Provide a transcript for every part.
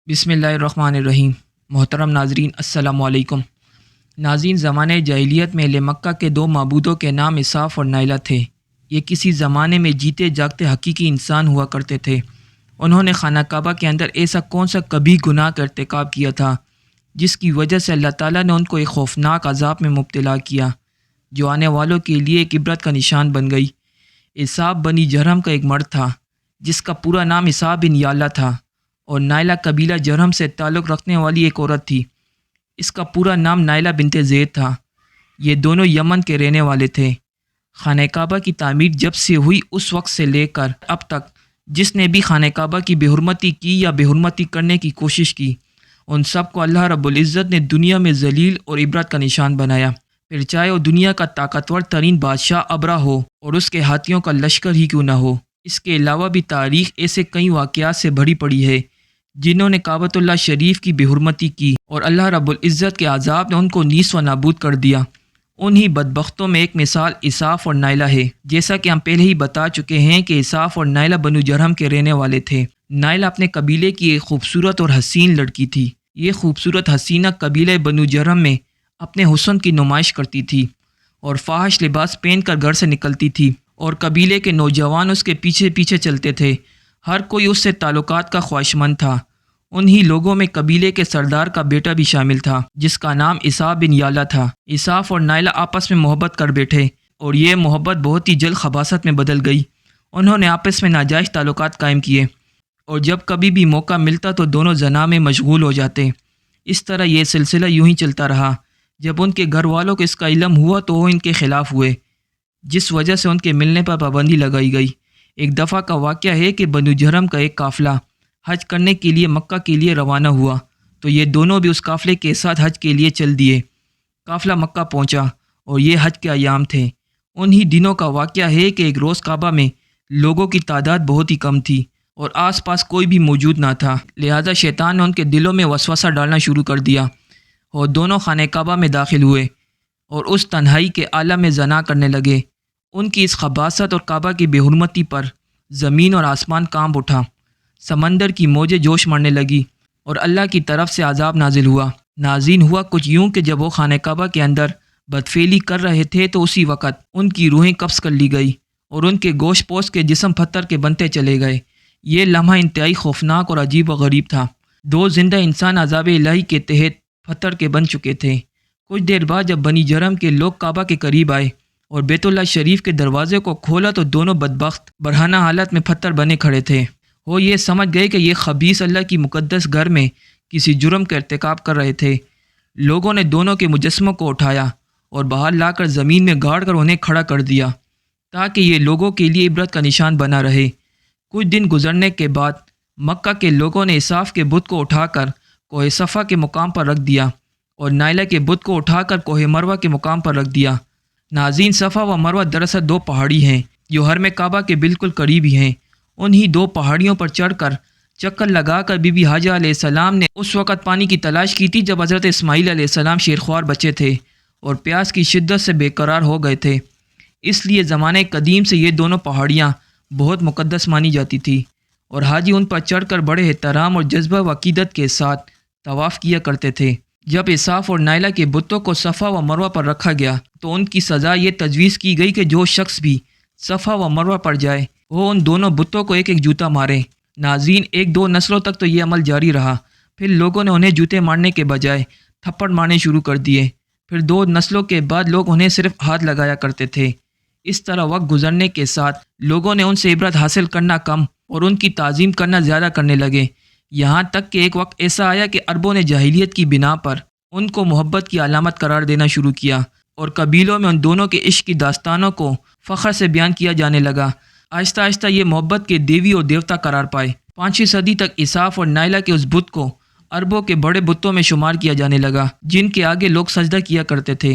بسم اللہ الرحمن الرحیم۔ محترم ناظرین السلام علیکم۔ ناظرین، زمانے جاہلیت میں اہل مکہ کے دو معبودوں کے نام اساف اور نائلہ تھے۔ یہ کسی زمانے میں جیتے جاگتے حقیقی انسان ہوا کرتے تھے۔ انہوں نے خانہ کعبہ کے اندر ایسا کون سا کبھی گناہ کا ارتکاب کیا تھا جس کی وجہ سے اللہ تعالیٰ نے ان کو ایک خوفناک عذاب میں مبتلا کیا جو آنے والوں کے لیے ایک عبرت کا نشان بن گئی۔ اساف بنی جرہم کا ایک مرد تھا جس کا پورا نام اساف بن یالہ تھا، اور نائلہ قبیلہ جرہم سے تعلق رکھنے والی ایک عورت تھی۔ اس کا پورا نام نائلہ بنت زید تھا۔ یہ دونوں یمن کے رہنے والے تھے۔ خانہ کعبہ کی تعمیر جب سے ہوئی اس وقت سے لے کر اب تک جس نے بھی خانہ کعبہ کی بے حرمتی کی یا بے حرمتی کرنے کی کوشش کی، ان سب کو اللہ رب العزت نے دنیا میں ذلیل اور عبرت کا نشان بنایا، پھر چاہے وہ دنیا کا طاقتور ترین بادشاہ ابرہ ہو اور اس کے ہاتھیوں کا لشکر ہی کیوں نہ ہو۔ اس کے علاوہ بھی تاریخ ایسے کئی واقعات سے بھری پڑی ہے جنہوں نے کعبۃ اللہ شریف کی بے حرمتی کی اور اللہ رب العزت کے عذاب نے ان کو نیست و نابود کر دیا۔ انہی بدبختوں میں ایک مثال اساف اور نائلہ ہے۔ جیسا کہ ہم پہلے ہی بتا چکے ہیں کہ اساف اور نائلہ بنو جرہم کے رہنے والے تھے۔ نائلہ اپنے قبیلے کی ایک خوبصورت اور حسین لڑکی تھی۔ یہ خوبصورت حسینہ قبیلہ بنو جرہم میں اپنے حسن کی نمائش کرتی تھی اور فاحش لباس پہن کر گھر سے نکلتی تھی، اور قبیلے کے نوجوان اس کے پیچھے پیچھے چلتے تھے۔ ہر کوئی اس سے تعلقات کا خواہشمند تھا۔ انہی لوگوں میں قبیلے کے سردار کا بیٹا بھی شامل تھا جس کا نام اساف بن یالہ تھا۔ اساف اور نائلہ آپس میں محبت کر بیٹھے اور یہ محبت بہت ہی جلد خباثت میں بدل گئی۔ انہوں نے آپس میں ناجائز تعلقات قائم کیے اور جب کبھی بھی موقع ملتا تو دونوں زنا میں مشغول ہو جاتے۔ اس طرح یہ سلسلہ یوں ہی چلتا رہا۔ جب ان کے گھر والوں کو اس کا علم ہوا تو وہ ان کے خلاف ہوئے، جس وجہ سے ان کے ملنے پر پابندی لگائی گئی۔ ایک دفعہ کا واقعہ ہے کہ بنو جرہم کا ایک قافلہ حج کرنے کے لیے مکہ کے لیے روانہ ہوا تو یہ دونوں بھی اس قافلے کے ساتھ حج کے لیے چل دیے۔ قافلہ مکہ پہنچا اور یہ حج کے ایام تھے۔ انہی دنوں کا واقعہ ہے کہ ایک روز کعبہ میں لوگوں کی تعداد بہت ہی کم تھی اور آس پاس کوئی بھی موجود نہ تھا، لہذا شیطان نے ان کے دلوں میں وسوسہ ڈالنا شروع کر دیا اور دونوں خانہ کعبہ میں داخل ہوئے اور اس تنہائی کے عالم میں زنا کرنے لگے۔ ان کی اس خباثت اور کعبہ کی بے حرمتی پر زمین اور آسمان کانپ اٹھا، سمندر کی موجیں جوش مارنے لگی اور اللہ کی طرف سے عذاب نازل ہوا۔ نازل ہوا کچھ یوں کہ جب وہ خانہ کعبہ کے اندر بدفعلی کر رہے تھے تو اسی وقت ان کی روحیں قبض کر لی گئی اور ان کے گوشت پوش کے جسم پتھر کے بنتے چلے گئے۔ یہ لمحہ انتہائی خوفناک اور عجیب و غریب تھا۔ دو زندہ انسان عذاب الہی کے تحت پتھر کے بن چکے تھے۔ کچھ دیر بعد جب بنی جرہم کے لوگ کعبہ کے قریب آئے اور بیت اللہ شریف کے دروازے کو کھولا تو دونوں بدبخت برہنہ حالت میں پتھر بنے کھڑے تھے۔ وہ یہ سمجھ گئے کہ یہ خبیث اللہ کی مقدس گھر میں کسی جرم کا ارتکاب کر رہے تھے۔ لوگوں نے دونوں کے مجسموں کو اٹھایا اور باہر لا کر زمین میں گاڑ کر انہیں کھڑا کر دیا تاکہ یہ لوگوں کے لیے عبرت کا نشان بنا رہے۔ کچھ دن گزرنے کے بعد مکہ کے لوگوں نے اساف کے بت کو اٹھا کر کوہ صفا کے مقام پر رکھ دیا اور نائلہ کے بت کو اٹھا کر کوہ مروہ کے مقام پر رکھ دیا۔ ناظرین، صفا و مروہ دراصل دو پہاڑی ہیں جو حرم کعبہ کے بالکل قریب ہی ہیں۔ انہی دو پہاڑیوں پر چڑھ کر چکر لگا کر بی بی حاجہ علیہ السلام نے اس وقت پانی کی تلاش کی تھی جب حضرت اسماعیل علیہ السلام شیرخوار بچے تھے اور پیاس کی شدت سے بے قرار ہو گئے تھے۔ اس لیے زمانہ قدیم سے یہ دونوں پہاڑیاں بہت مقدس مانی جاتی تھی اور حاجی ان پر چڑھ کر بڑے احترام اور جذبہ و عقیدت کے ساتھ طواف کیا کرتے تھے۔ جب اساف اور نائلہ کے بتوں کو صفا و مروہ پر رکھا گیا تو ان کی سزا یہ تجویز کی گئی کہ جو شخص بھی صفا و مروہ پر جائے وہ ان دونوں بتوں کو ایک ایک جوتا مارے۔ ناظرین، ایک دو نسلوں تک تو یہ عمل جاری رہا، پھر لوگوں نے انہیں جوتے مارنے کے بجائے تھپڑ مارنے شروع کر دیے۔ پھر دو نسلوں کے بعد لوگ انہیں صرف ہاتھ لگایا کرتے تھے۔ اس طرح وقت گزرنے کے ساتھ لوگوں نے ان سے عبرت حاصل کرنا کم اور ان کی تعظیم کرنا زیادہ کرنے لگے، یہاں تک کہ ایک وقت ایسا آیا کہ عربوں نے جاہلیت کی بنا پر ان کو محبت کی علامت قرار دینا شروع کیا اور قبیلوں میں ان دونوں کے عشق کی داستانوں کو فخر سے بیان کیا جانے لگا۔ آہستہ آہستہ یہ محبت کے دیوی اور دیوتا قرار پائے۔ 5ویں صدی تک اساف اور نائلہ کے اس بت کو عربوں کے بڑے بتوں میں شمار کیا جانے لگا جن کے آگے لوگ سجدہ کیا کرتے تھے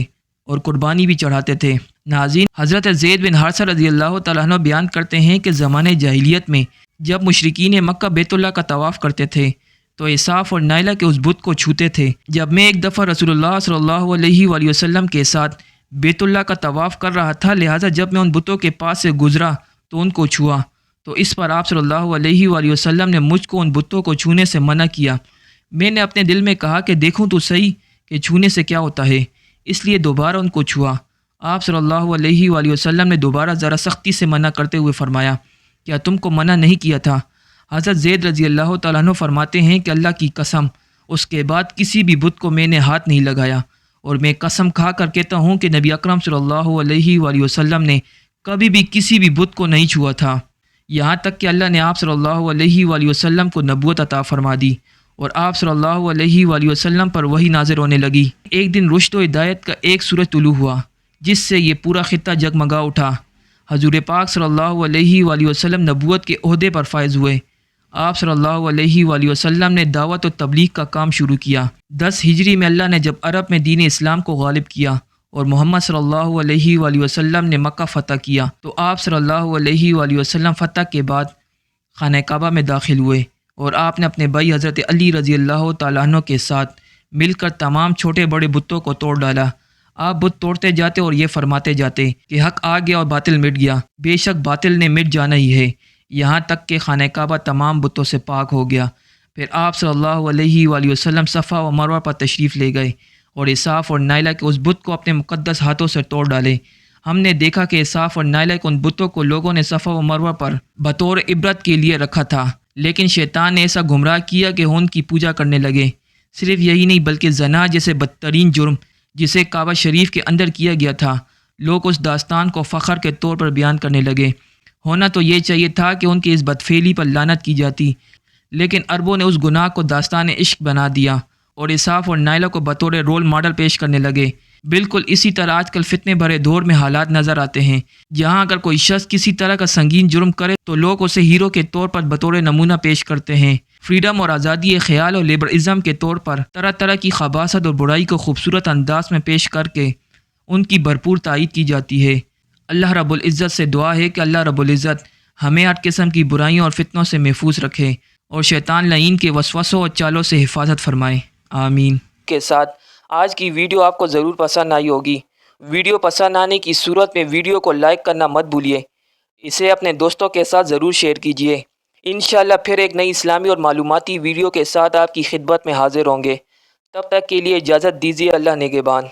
اور قربانی بھی چڑھاتے تھے۔ ناظرین، حضرت زید بن حارثہ رضی اللہ تعالیٰ عنہ بیان کرتے ہیں کہ زمانے جاہلیت میں جب مشرکین مکہ بیت اللہ کا طواف کرتے تھے تو اساف اور نائلہ کے اس بت کو چھوتے تھے۔ جب میں ایک دفعہ رسول اللہ صلی اللہ علیہ وآلہ وسلم کے ساتھ بیت اللہ کا طواف کر رہا تھا، لہٰذا جب میں ان بتوں کے پاس سے گزرا تو ان کو چھوا، تو اس پر آپ صلی اللہ علیہ وآلہ وسلم نے مجھ کو ان بتوں کو چھونے سے منع کیا، میں نے اپنے دل میں کہا کہ دیکھوں تو صحیح کہ چھونے سے کیا ہوتا ہے، اس لیے دوبارہ ان کو چھوا۔ آپ صلی اللہ علیہ وآلہ وسلم نے دوبارہ ذرا سختی سے منع کرتے ہوئے فرمایا، کیا تم کو منع نہیں کیا تھا؟ حضرت زید رضی اللہ تعالیٰ عنہ فرماتے ہیں کہ اللہ کی قسم، اس کے بعد کسی بھی بت کو میں نے ہاتھ نہیں لگایا، اور میں قسم کھا کر کہتا ہوں کہ نبی اکرم صلی اللہ علیہ وآلہ وسلم نے کبھی بھی کسی بھی بت کو نہیں چھوا تھا، یہاں تک کہ اللہ نے آپ صلی اللہ علیہ وآلہ وسلم کو نبوت عطا فرما دی اور آپ صلی اللہ علیہ وآلہ وسلم پر وحی نازل ہونے لگی۔ ایک دن رشد و ہدایت کا ایک سورج طلوع ہوا جس سے یہ پورا خطہ جگمگا اٹھا۔ حضور پاک صلی اللہ علیہ وآلہ وسلم نبوت کے عہدے پر فائز ہوئے۔ آپ صلی اللہ علیہ وآلہ وسلم نے دعوت و تبلیغ کا کام شروع کیا۔ 10 ہجری میں اللہ نے جب عرب میں دین اسلام کو غالب کیا اور محمد صلی اللہ علیہ وآلہ وسلم نے مکہ فتح کیا تو آپ صلی اللہ علیہ وآلہ وسلم فتح کے بعد خانہ کعبہ میں داخل ہوئے اور آپ نے اپنے بھائی حضرت علی رضی اللہ تعالیٰ عنہ کے ساتھ مل کر تمام چھوٹے بڑے بتوں کو توڑ ڈالا۔ آپ بت توڑتے جاتے اور یہ فرماتے جاتے کہ حق آ گیا اور باطل مٹ گیا، بے شک باطل نے مٹ جانا ہی ہے، یہاں تک کہ خانہ کعبہ تمام بتوں سے پاک ہو گیا۔ پھر آپ صلی اللہ علیہ وآلہ وسلم صفا و مروہ پر تشریف لے گئے اور اساف اور نائلہ کے اس بت کو اپنے مقدس ہاتھوں سے توڑ ڈالے۔ ہم نے دیکھا کہ اساف اور نائلہ کے ان بتوں کو لوگوں نے صفا و مروہ پر بطور عبرت کے لیے رکھا تھا، لیکن شیطان نے ایسا گمراہ کیا کہ ان کی پوجا کرنے لگے۔ صرف یہی نہیں بلکہ زنا جیسے بدترین جرم جسے کعبہ شریف کے اندر کیا گیا تھا، لوگ اس داستان کو فخر کے طور پر بیان کرنے لگے۔ ہونا تو یہ چاہیے تھا کہ ان کی اس بدفعلی پر لعنت کی جاتی، لیکن عربوں نے اس گناہ کو داستان عشق بنا دیا اور اساف اور نائلہ کو بطور رول ماڈل پیش کرنے لگے۔ بالکل اسی طرح آج کل فتنے بھرے دور میں حالات نظر آتے ہیں، جہاں اگر کوئی شخص کسی طرح کا سنگین جرم کرے تو لوگ اسے ہیرو کے طور پر بطور نمونہ پیش کرتے ہیں۔ فریڈم اور آزادی خیال اور لیبرازم کے طور پر طرح طرح کی خباثت اور برائی کو خوبصورت انداز میں پیش کر کے ان کی بھرپور تائید کی جاتی ہے۔ اللہ رب العزت سے دعا ہے کہ اللہ رب العزت ہمیں ہر قسم کی برائیوں اور فتنوں سے محفوظ رکھے اور شیطان لعین کے وسوسوں اور چالوں سے حفاظت فرمائے، آمین۔ کے ساتھ آج کی ویڈیو آپ کو ضرور پسند آئی ہوگی۔ ویڈیو پسند آنے کی صورت میں ویڈیو کو لائک کرنا مت بھولیے، اسے اپنے دوستوں کے ساتھ ضرور شیئر کیجیے۔ انشاءاللہ پھر ایک نئی اسلامی اور معلوماتی ویڈیو کے ساتھ آپ کی خدمت میں حاضر ہوں گے۔ تب تک کے لیے اجازت دیجیے، اللہ نگہبان۔